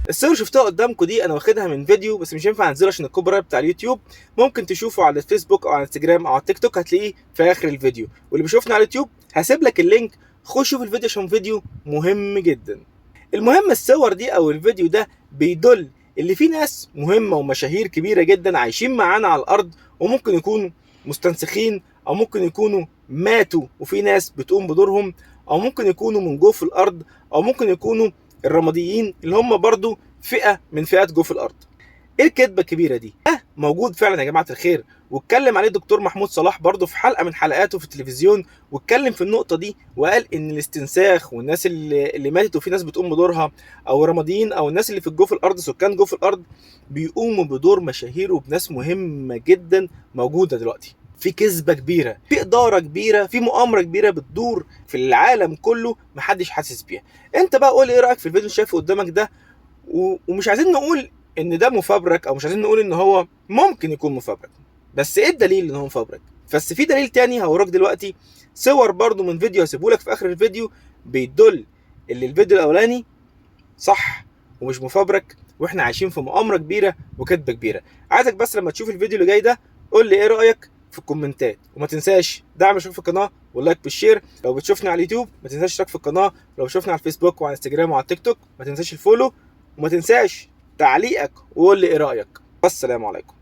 الصور شفتها قدامكم دي انا واخدها من فيديو، بس مش ينفع انزله عشان الكوبي رايت بتاع اليوتيوب. ممكن تشوفه على الفيسبوك او على الانستجرام او على التيك توك، هتلاقيه في اخر الفيديو. واللي بيشوفنا على اليوتيوب هسيب لك اللينك، خش شوف الفيديو عشان فيديو مهم جدا. المهم الصور دي او الفيديو ده بيدل اللي في ناس مهمه ومشاهير كبيره جدا عايشين معانا على الارض، وممكن يكونوا مستنسخين، او ممكن يكونوا ماتوا وفي ناس بتقوم بدورهم، او ممكن يكونوا من جوه في الارض، او ممكن يكونوا الرماديين اللي هم برضو فئه من فئات جوه في الارض. ايه الكذبه الكبيره دي؟ موجود فعلا يا جماعه الخير، واتكلم عليه الدكتور محمود صلاح برضه في حلقه من حلقاته في التلفزيون، واتكلم في النقطه دي وقال ان الاستنساخ والناس اللي ماتت وفي ناس بتقوم بدورها، او رماديين او الناس اللي في جوه الارض، سكان جوه الارض، بيقوموا بدور مشاهير وبناس مهمه جدا موجوده دلوقتي. في كذبه كبيره، في اداره كبيره، في مؤامره كبيره بتدور في العالم كله محدش حاسس بيها. انت بقى قول ايه رايك في الفيديو اللي شايفه قدامك ده. ومش عايزين نقول ان ده مفبرك، او مش عايزين نقول ان هو ممكن يكون مفبرك، بس ايه الدليل ان هو مفبرك؟ بس في دليل تاني هوراك دلوقتي، صور برضو من فيديو هسيبهولك في اخر الفيديو، بيدل ان الفيديو الاولاني صح ومش مفبرك، واحنا عايشين في مؤامره كبيره وكذبه كبيره. عايزك بس لما تشوف الفيديو اللي جاي ده قول لي ايه رايك في الكومنتات، وما تنساش دعم الاشتراك في القناه واللايك بالشير. لو بتشوفني على اليوتيوب ما تنساش تشترك في القناه، لو بتشوفني على الفيسبوك وعلى الانستجرام وعلى التيك توك ما تنساش الفولو، وما تنساش تعليقك وقول لي ايه رايك. والسلام عليكم.